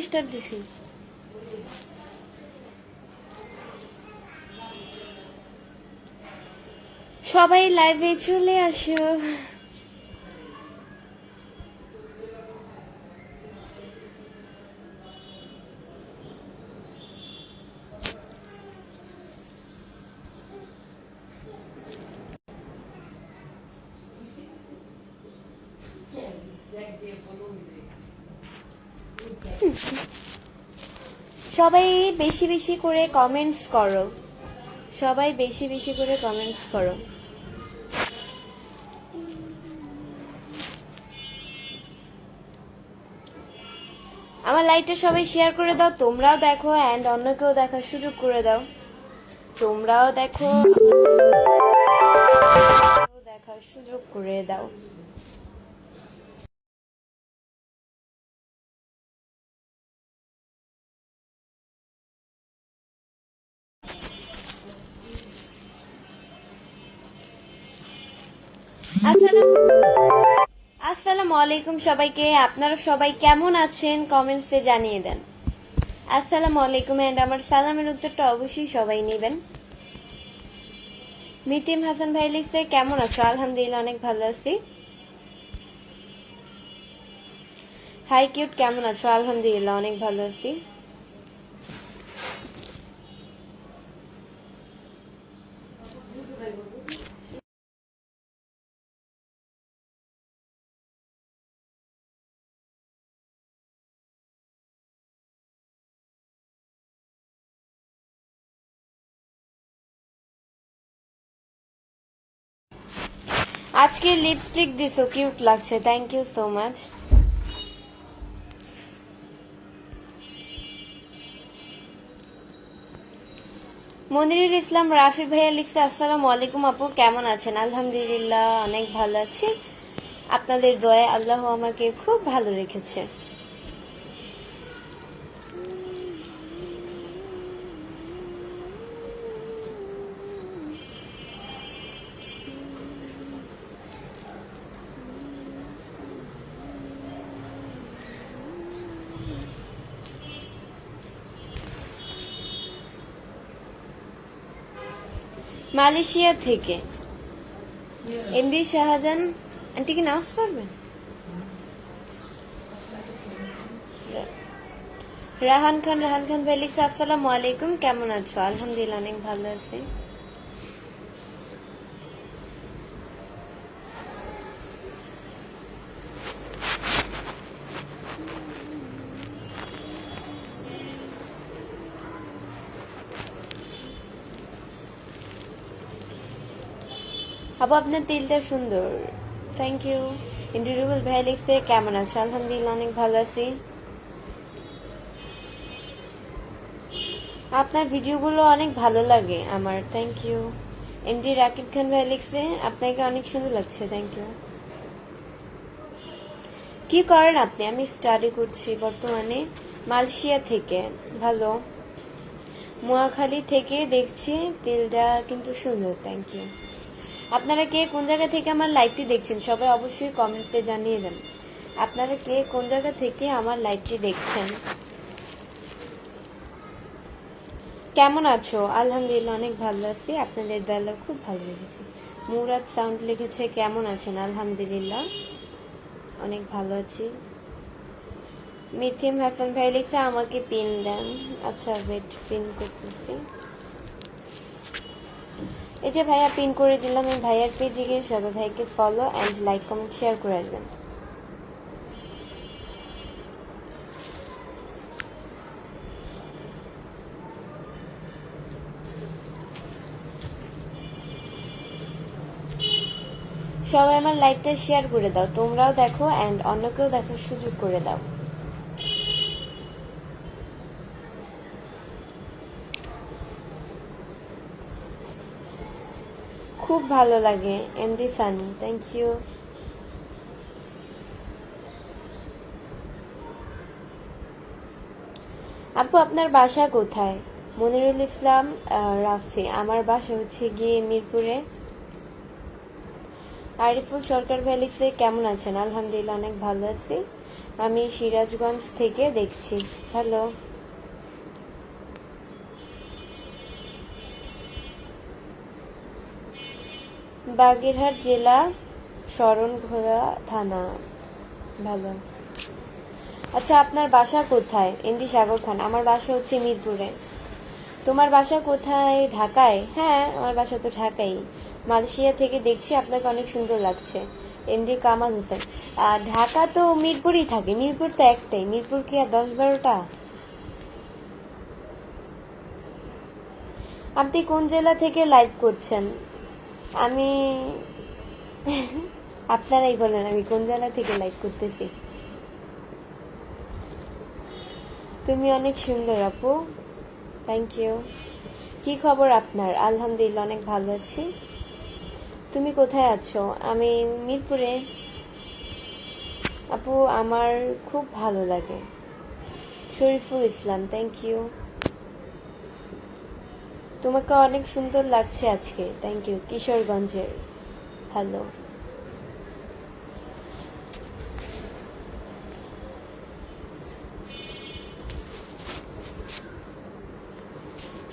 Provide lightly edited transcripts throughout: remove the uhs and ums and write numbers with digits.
Star দিছি। সবাই লাইভে চলে আসো। সবাই বেশি বেশি করে কমেন্টস করো। সবাই বেশি বেশি করে কমেন্টস করো। আমার লাইভটা সবাই শেয়ার করে দাও, তোমরাও দেখো এন্ড অন্যকেও দেখার সুযোগ করে দাও। তোমরাও দেখো, দেখার সুযোগ করে দাও। আসসালামু আলাইকুম সবাইকে। আপনারা সবাই কেমন আছেন কমেন্টসে জানিয়ে দেন। আসসালামু আলাইকুম এন্ড আমার সালামের উত্তরটা অবশ্যই সবাই নেবেন। মিটিম হাসান ভাই লিখছে কেমন আছো? আলহামদুলিল্লাহ অনেক ভালো আছি। হাই কিউট কেমন আছো? আলহামদুলিল্লাহ অনেক ভালো আছি। আজকে লিপস্টিক দিছো, কিউট লাগছে, thank you so much. Monirul Islam Rafi ভাইয়া লিখছে আসসালামু আলাইকুম আপু, কেমন আছেন? আলহামদুলিল্লাহ অনেক ভালো আছি, আপনাদের দয়ায় আল্লাহ আমাকে খুব ভালো রেখেছে। মালয়েশিয়া থেকে এমডি শাহজাহান আন্টি কি নামাজ পড়বেন? রাহান খান ভাই লিখছে আসসালামু আলাইকুম, কেমন আছো? আলহামদুলিল্লাহ অনেক ভালো আছি। আপু আপনার তিলটা সুন্দর, থ্যাংক ইউ। ইন্ডিভিজুয়াল ভাই লিখছে কেমন আছো? আলহামদুলিল্লাহ অনেক ভালো আছি। আপনার ভিডিওগুলো অনেক ভালো লাগে আমার, থ্যাংক ইউ। এমডি রাকিব খান ভাই লিখছে আপনাকে অনেক সুন্দর লাগছে, থ্যাংক ইউ। কি করেন আপনি? আমি স্টাডি করছি বর্তমানে মালয়েশিয়া থেকে। ভালো, মোয়াখালী থেকে দেখছি, তিলটা কিন্তু সুন্দর, থ্যাংক ইউ। আপনারা কে কোন জায়গা থেকে আমার লাইভটি দেখছেন সবাই অবশ্যই কমেন্টসে জানিয়ে দেন। আপনারা কে কোন জায়গা থেকে আমার লাইভটি দেখছেন? কেমন আছো? আলহামদুলিল্লাহ অনেক ভালো আছি, আপনাদের ডায়লগ খুব ভালো লেগেছে। মুরাদ সাউন্ড লিখেছে কেমন আছেন? আলহামদুলিল্লাহ অনেক ভালো আছি। মিথিম হাসান ভাই লিখছে আমাকে পিন দেন। আচ্ছা ওয়েট, পিন করতেছি। এই যে ভাইয়া পিন করে দিলাম, এই ভাইয়ার পেজে গিয়ে সবাই ভাইকে follow and like comment share করে আসবেন। সবাই আমার লাইকটা শেয়ার করে দাও, তোমরাও দেখো এন্ড অন্যকেও দেখার সুযোগ করে দাও। খুব ভালো লাগে এমডি সানি, থ্যাংক ইউ। আপু আপনার বাসা কোথায়? মনিরুল ইসলাম রাফি, আমার বাসা হচ্ছে গিয়ে মিরপুরে। আরিফুল সরকার ভাই লিখছে কেমন আছেন? আলহামদুলিল্লাহ অনেক ভালো আছি। আমি সিরাজগঞ্জ থেকে দেখছি। হ্যালো। বাগেরহাট জেলা, শরণখোলা থানা। ভালো। আচ্ছা, আপনার বাসা কোথায়? এমডি সাগর খান। আমার বাসা হচ্ছে মিরপুরে। তোমার বাসা কোথায়? ঢাকায়? হ্যাঁ, আমার বাসা তো ঢাকাই। মালয়েশিয়া থেকে দেখছি, আপনাকে অনেক সুন্দর লাগছে। এমডি কামাল হোসেন। ঢাকা তো মিরপুরেই থাকে। মিরপুর তো একটাই। মিরপুর কি আর 10-12টা? আপনি কোন জেলা থেকে লাইভ করছেন? আমি আপনারাই বলেন আমি কোন জেলা থেকে লাইভ করতেছি। তুমি অনেক সুন্দর আপু। Thank you. কি খবর আপনার? আলহামদুলিল্লাহ, অনেক ভালো আছি। তুমি কোথায় আছো? আমি মিরপুরে। আপু আমার খুব ভালো লাগে। Shariful Islam, thank you. তোমাকে অনেক সুন্দর লাগছে আজকে, থ্যাংক ইউ। কিশোরগঞ্জের। হ্যালো।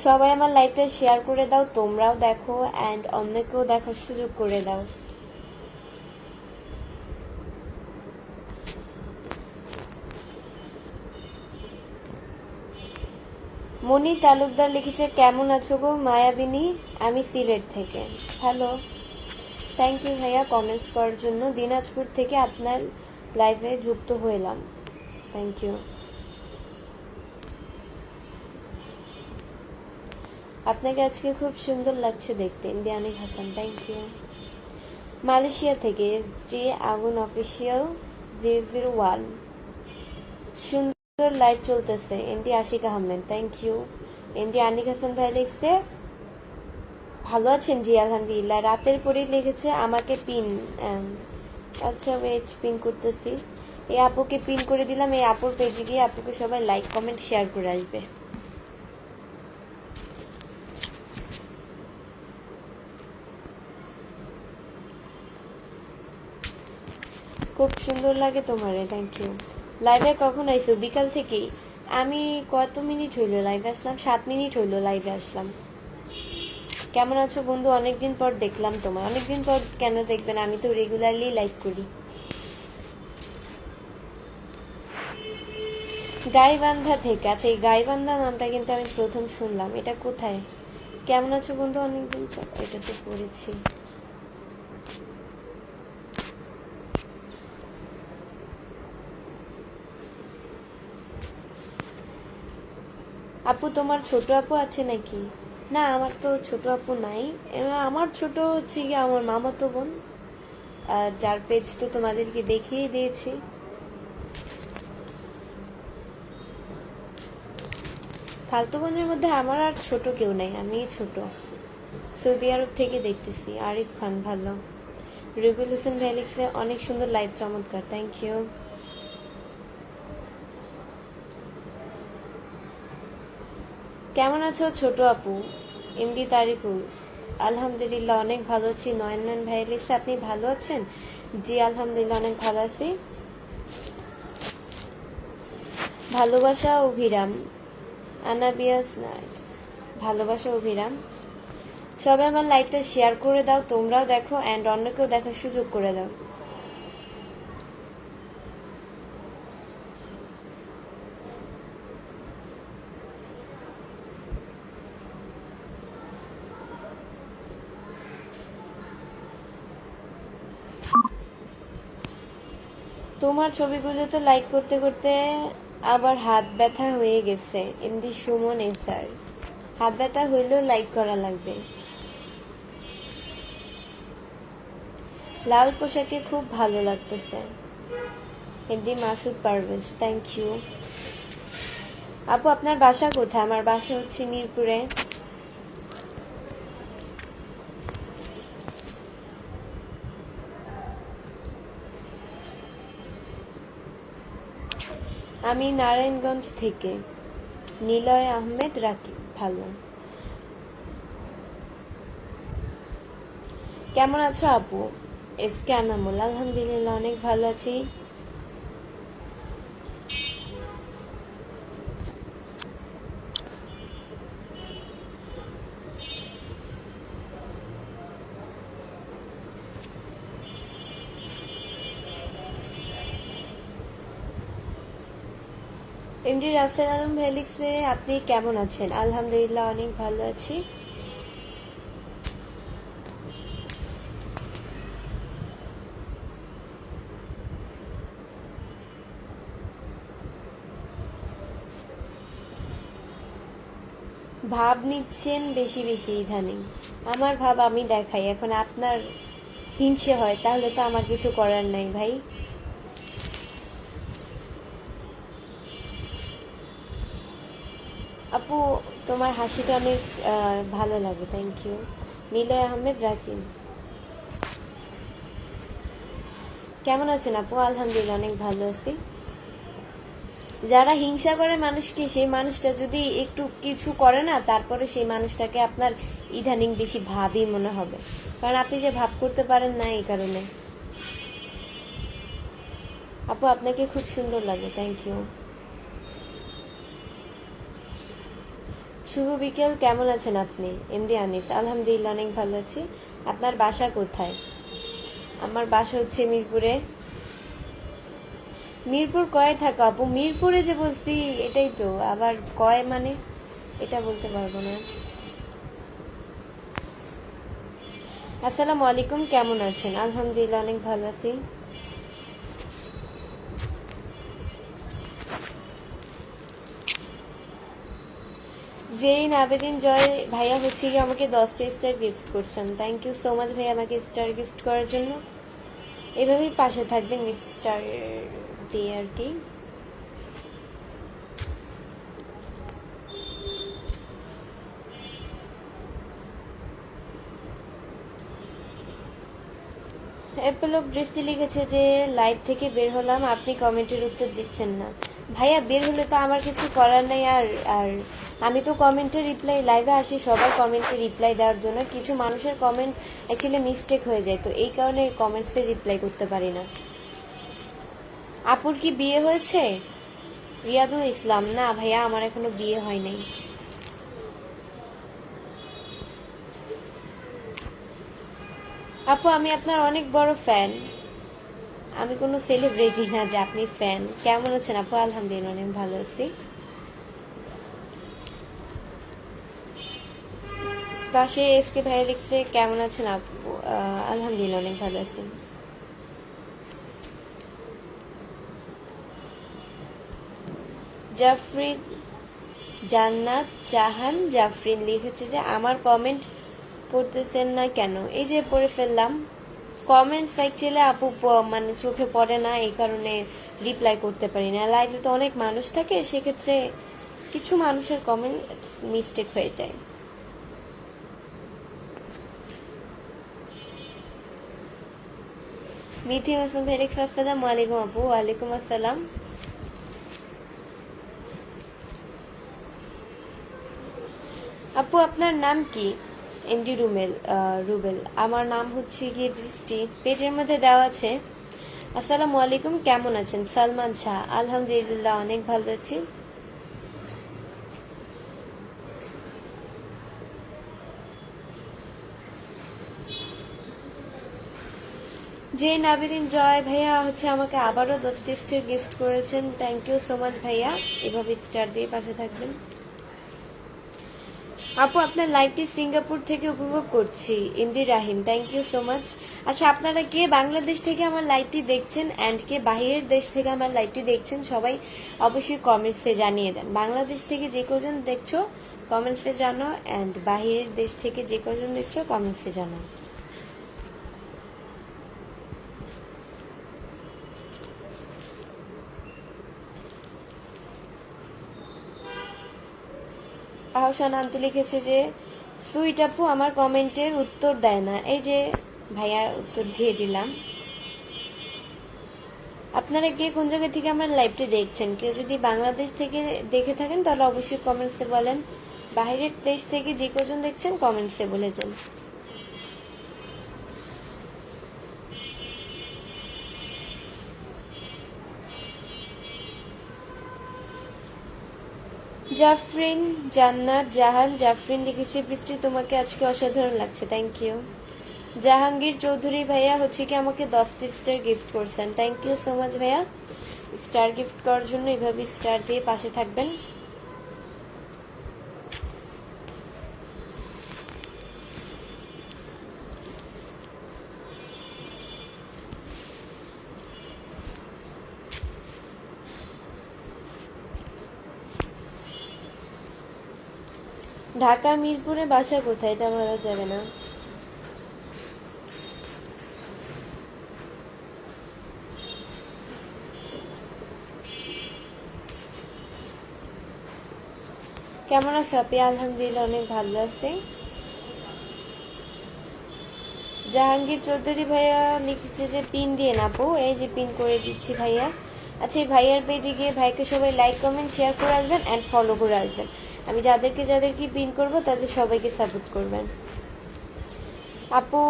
সবাই আমার লাইভটা শেয়ার করে দাও, তোমরাও দেখো অ্যান্ড অন্যকেও দেখার সুযোগ করে দাও। মনি তালুকদার লিখেছে, কেমন আছো গো মায়াবিনী? আমি সিলেট থেকে। হ্যালো। থ্যাংক ইউ ভাইয়া কমেন্টস করার জন্য। দিনাজপুর থেকে আপনার লাইভে যুক্ত হলাম। Thank you. আপনাকে আজকে খুব সুন্দর লাগছে দেখতে। ইন্ডিয়ানিক হাসান, থ্যাংক ইউ। মালয়েশিয়া থেকে যে আগুন অফিসিয়াল 001। সুন্দর লাইভ চলতেছে। MD Ashik Ahmed, thank you. MD Anik Hasan ভাই লিখছে, ভালো আছেন? জি আলহামদুলিল্লাহ। রাতের পরেই লিখেছে আমাকে পিন। আচ্ছা ওয়েট, পিন করতেছি। এই আপুকে পিন করে দিলাম। এই আপুর পেজে গিয়ে আপুকে সবাই লাইক কমেন্ট শেয়ার করে আসবে। খুব সুন্দর লাগে তোমারে, থ্যাংক ইউ। লাইভে কখন আইছো? বিকাল থেকেই। আমি কত মিনিট হইলো লাইভে আসলাম? 7 মিনিট হইলো লাইভে আসলাম। কেমন আছো বন্ধু? অনেকদিন পর দেখলাম তোমার। অনেকদিন পর কেন দেখবেন, আমি তো রেগুলারলি লাইভ করি। গাইবান্ধা থেকে। আচ্ছা, এই গাইবান্ধা নামটা কিন্তু আমি প্রথম শুনলাম। এটা কোথায়? কেমন আছো বন্ধু? অনেকদিন পর। এটা তো পড়েছি। আপু তোমার ছোট আপু আছে নাকি? না, আমার তো ছোট আপু নাই। আমার ছোট হচ্ছে গিয়ে আমার মামাতো বোন, যার পেজ তো তোমাদেরকে দেখিয়ে দিয়েছি। খালতো বোনের মধ্যে আমার আর ছোট কেউ নাই, আমি ছোট। সৌদি আরব থেকে দেখতেছি। আরিফ খান, ভালো। রুবেল হোসেন ভ্যালিক্সে অনেক সুন্দর লাইভ, চমৎকার, থ্যাংক ইউ। কেমন আছো ছোট আপু? এমডি তারিকুল, আলহামদুলিল্লাহ অনেক ভালো আছি। নয়ন ভাই লিখছে, আপনি ভালো আছেন? জি আলহামদুলিল্লাহ অনেক ভালো আছি। ভালোবাসা অভিরাম, আনাবিয়াস নাইট, ভালোবাসা অভিরাম। সবাই আমার লাইভটা শেয়ার করে দাও, তোমরাও দেখো অ্যান্ড অন্যকেও দেখার সুযোগ করে দাও। তোমার ছবিগুলো তো লাইক করতে করতে আবার হাত ব্যথা হয়ে গেছে। এমডি সুমন স্যার, হাত ব্যথা হইলেও লাইক করা লাগবে। লাল পোশাকে খুব ভালো লাগতেছে। MD Masud Parvez, thank you. আপু আপনার বাসা কোথায়? আমার বাসা হচ্ছে মিরপুরে। আমি নারায়ণগঞ্জ থেকে। নিলয় আহমেদ রাকিব, ভালো। কেমন আছো আপু? এস কে আনামুল, আলহামদুলিল্লাহ অনেক ভালো আছি। এমডি রাসেল আলম ভাই লিখছে, আপনি কেমন আছেন? আলহামদুলিল্লাহ অনেক ভালো আছি। ভাব নিচ্ছেন বেশি বেশি ইদানিং। আমার ভাব আমি দেখাই, এখন আপনার হিংসে হয় তাহলে তো আমার কিছু করার নাই ভাই। আপু, তোমার হাসিটা অনেক ভালো লাগে, থ্যাংক ইউ। নিলয় আহমেদ রাকিন, কেমন আছেন আপু? আলহামদুলিল্লাহ অনেক ভালো আছি। যারা হিংসা করে মানুষকে, সেই মানুষটা যদি একটু কিছু করে না, তারপরে সেই মানুষটাকে আপনার ইদানিং বেশি ভাবই মনে হবে, কারণ আপনি যে ভাব করতে পারেন না এই কারণে। আপু, আপনাকে খুব সুন্দর লাগে, থ্যাংক ইউ। শুভ বিকেল, কেমন আছেন আপনি? এমডি আনিস, আলহামদুলিল্লাহ অনেক ভালো আছি। আপনার বাসা কোথায়? আমার বাসা হচ্ছে মিরপুরে। মিরপুর কয়ে থাকো আপু? মিরপুরে যে বলছি এটাই তো, আবার কয় মানে এটা বলতে পারবো না। আসসালামু আলাইকুম, কেমন আছেন? আলহামদুলিল্লাহ অনেক ভালো আছি। জেইন আবেদিন জয় ভাইয়া হচ্ছে কি আমাকে 10টা স্টার গিফট করছেন, থ্যাংক ইউ সো মাচ ভাইয়া আমাকে স্টার গিফট করার জন্য। এভাবেই পাশে থাকবেন স্টার দিয়ে আর কি। অ্যাপেলো বৃষ্টি লিখেছে যে লাইভ থেকে বের হলাম, আপনি কমেন্টের উত্তর দিচ্ছেন না। ভাইয়া, বের হলে তো আমার কিছু করার নাই। আর আর আমি তো কমেন্টের রিপ্লাই, লাইভে আসি সবার কমেন্টে রিপ্লাই দেওয়ার জন্য। কিছু মানুষের কমেন্ট অ্যাকচুয়ালি মিস্টেক হয়ে যায়, তো এই কারণে কমেন্টসে রিপ্লাই করতে পারি না। আপুর কি বিয়ে হয়েছে? রিয়াদুল ইসলাম, না ভাইয়া আমার এখনো বিয়ে হয় নাই। আপু, আমি আপনার অনেক বড় ফ্যান। আমি কোনো সেলিব্রিটি না যে আপনি ফ্যান। কেমন আছেন আপু? আলহামদুলিল্লাহ অনেক ভালো আছি। পাশে এসকে ভাই লিখছে, কেমন আছেন আপু? আলহামদুলিল্লাহ অনেক ভালো আছি। জাফরিন জান্নাত জাহান জাফরিন লিখেছে যে আমার কমেন্ট পড়তেছেন না কেন? এই যে পড়ে ফেললাম। কমেন্টস অ্যাকচুয়ালি আপু মানে চোখে পড়ে না, এই কারণে রিপ্লাই করতে পারি না। লাইভে তো অনেক মানুষ থাকে, সেক্ষেত্রে কিছু মানুষের কমেন্ট মিস্টেক হয়ে যায়। মিথি হাসান ভাই লিখছে, আসসালামু আলাইকুম আপু। ওয়ালাইকুম আসসালাম। আপু, আপনার নাম কি? এমডি রুবেল। আমার নাম হচ্ছে গিয়ে বৃষ্টি, পেজের মধ্যে দেওয়া আছে। আসসালামু আলাইকুম, কেমন আছেন? সালমান শাহ, আলহামদুলিল্লাহ অনেক ভালো আছি। যে নাবিদিন জয় ভাইয়া হচ্ছে আমাকে আবারও 10টি স্টার গিফট করেছেন, থ্যাংক ইউ সো মাচ ভাইয়া। এভাবে স্টার দিয়ে পাশে থাকবেন। আপু, আপনার লাইভটি সিঙ্গাপুর থেকে উপভোগ করছি, MD Rahim, thank you so much. আচ্ছা, আপনারা কে বাংলাদেশ থেকে আমার লাইভটি দেখছেন অ্যান্ড কে বাহিরের দেশ থেকে আমার লাইভটি দেখছেন, সবাই অবশ্যই কমেন্টসে জানিয়ে দেন। বাংলাদেশ থেকে যে কজন দেখছো কমেন্টসে জানাও, অ্যান্ড বাহিরের দেশ থেকে যে কজন দেখছো কমেন্টসে জানাও। আহসান আন্তু লিখেছে যে সুইট আপু আমার কমেন্টের উত্তর দেয় না। এই যে ভাইয়ার উত্তর দিয়ে দিলাম। আপনারা কে কোন জায়গা থেকে আমার লাইভটি দেখছেন? কেউ যদি বাংলাদেশ থেকে দেখে থাকেন তাহলে অবশ্যই কমেন্টসে বলেন। বাইরের দেশ থেকে যে কজন দেখছেন কমেন্টসে বলে যান। জাফরিন জান্নাত জাহান জাফরিন লিখেছে, বৃষ্টি তোমাকে আজকে অসাধারণ লাগছে, থ্যাংক ইউ। জাহাঙ্গীর চৌধুরী ভাইয়া হচ্ছে কি আমাকে 10টি স্টার গিফট করছেন, থ্যাংক ইউ সো মাচ ভাইয়া। স্টার গিফট করার জন্য এভাবে স্টার দিয়ে পাশে থাকবেন। ঢাকা মিরপুরে বাসা কোথায় এটা বলা যাবে না। কেমন আছো আপনি? আলহামদুলিল্লাহ অনেক ভালো আছে। জাহাঙ্গীর চৌধুরী ভাইয়া লিখেছে যে পিন দিয়ে নাপো, এই যে পিন করে দিচ্ছি ভাইয়া। আচ্ছা, এই ভাইয়ার পেজে গিয়ে ভাইকে সবাই লাইক কমেন্ট শেয়ার করে আসবেন অ্যান্ড ফলো করে আসবেন। আমি যাদেরকে পিন করব তাদের সবাইকে সাপোর্ট করবেন। আপু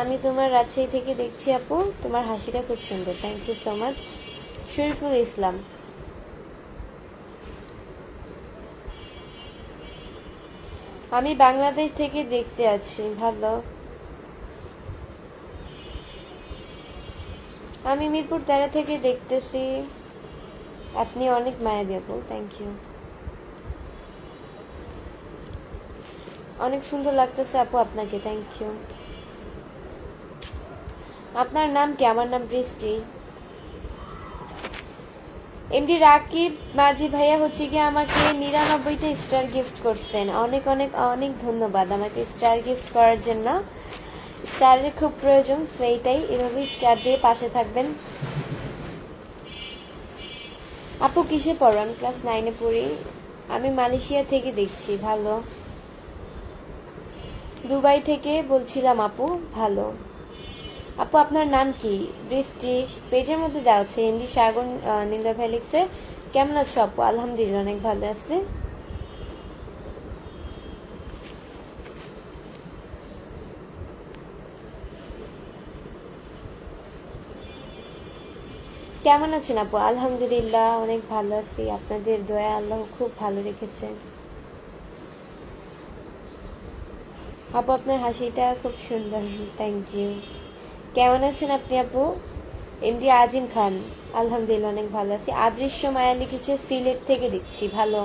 আমি তোমার রাজশাহী থেকে দেখছি আপু, তোমার হাসিটা খুব সুন্দর, thank you so much. Shariful Islam, আমি বাংলাদেশ থেকে দেখতে আছি, ভালো। আমি মিরপুর 13 থেকে দেখতেছি, আপনি অনেক মায়াবী আপু, থ্যাংক ইউ। অনেক সুন্দর লাগতেছে আপু আপনাকে, থ্যাংক ইউ। আপনার নাম কি? আমার নাম বৃষ্টি। এমডি রাকিব মাঝি ভাইয়া হচ্ছে গিয়ে আমাকে 99টা স্টার গিফট করছেন, অনেক অনেক অনেক ধন্যবাদ আমাকে স্টার গিফট করার জন্য। স্টারের খুব প্রয়োজন, সেইটাই, এভাবে স্টার দিয়ে পাশে থাকবেন। আপু কিসে পড়ো? আমি ক্লাস 9-এ পড়ি। আমি মালয়েশিয়া থেকে দেখছি, ভালো। দুবাই থেকে বলছিলাম আপু, ভালো। আপু আপনার নাম কি? বৃষ্টি, পেজের মধ্যে দেওয়া আছে এমডি সাগর নীলা ভাই লিখছে। কেমন আছো আপু? আলহামদুলিল্লাহ অনেক ভালো আছে। কেমন আছেন আপু? আলহামদুলিল্লাহ অনেক ভালো আছি, আপনাদের দয়া আল্লাহ খুব ভালো রেখেছে। আপু আপনার হাসিটা খুব সুন্দর, থ্যাংক ইউ। কেমন আছেন আপনি আপু? এমডি আজিম খান, আলহামদুলিল্লাহ অনেক ভালো আছি। আদৃশ্য মায়া লিখেছে সিলেট থেকে দেখছি, ভালো।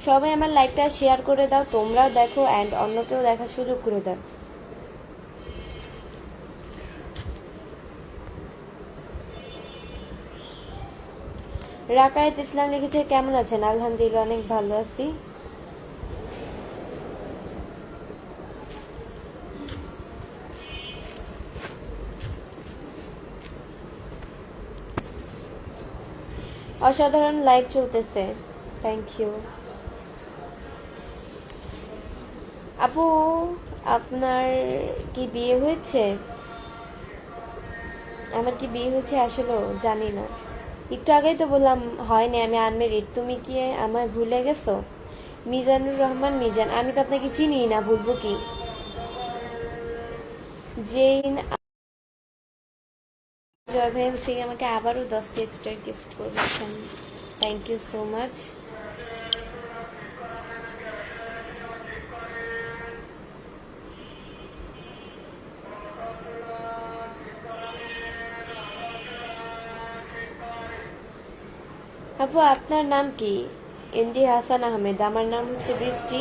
সবাই আমার লাইভটা শেয়ার করে দাও, তোমরাও দেখো অ্যান্ড অন্যকেও দেখার সুযোগ করে দাও। রাকায়েত ইসলাম লিখেছে কেমন আছেন? আলহামদুলিল্লাহ অনেক ভালো আছি। অসাধারণ লাইভ চলতেছে, থ্যাংক ইউ। আপু আপনার কি বিয়ে হয়েছে? আমার কি বিয়ে হয়েছে আসলে জানি না, একটু আগেই তো বললাম হয়নি, আমি আনমেরিড। তুমি কি আমায় ভুলে গেছো? মিজানুর রহমান মিজান, আমি তো আপনাকে চিনি না, ভুলবো কি? জেইন জয় ভাই হচ্ছে কি আমাকে আবারও 10টা স্টার গিফট করেছেন, থ্যাংক ইউ সো মাচ। আপু আপনার নাম কি? এমডি হাসান আহমেদ, আমার নাম হচ্ছে বৃষ্টি।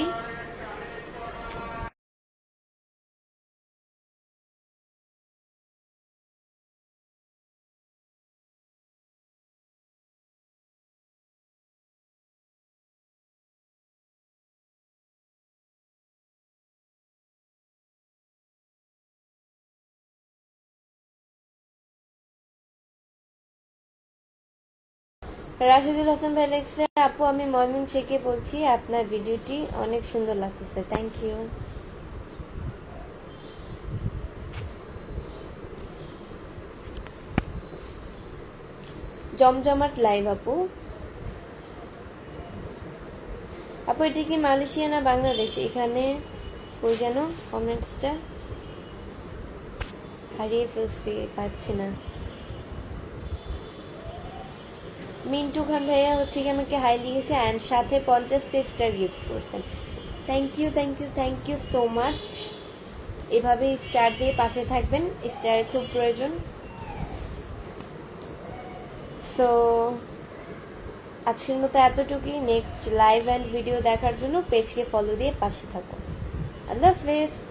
রাশিদুল হাসান ভাই লিখছে আপু আমি ময়মনসিংহ থেকে বলছি, আপনার ভিডিওটি অনেক সুন্দর লাগতেছে, থ্যাংক ইউ। জমজমাট লাইভ আপু। আপু এটি কি মালয়েশিয়া না বাংলাদেশ? এখানে ওই যেন কমেন্টসটা হারিয়ে ফেলছি, পাচ্ছি না। মিন্টু খান ভাইয়া হচ্ছে কি আমাকে হাই লিখেছে অ্যান্ড সাথে 50টা স্টার গিফট করছেন, thank you thank you thank you so much. এভাবেই স্টার দিয়ে পাশে থাকবেন, স্টারের খুব প্রয়োজন। সো আজকের মতো এতটুকুই। নেক্সট লাইভ অ্যান্ড ভিডিও দেখার জন্য পেজকে ফলো দিয়ে পাশে থাকো। আল্লাহ হাফেজ।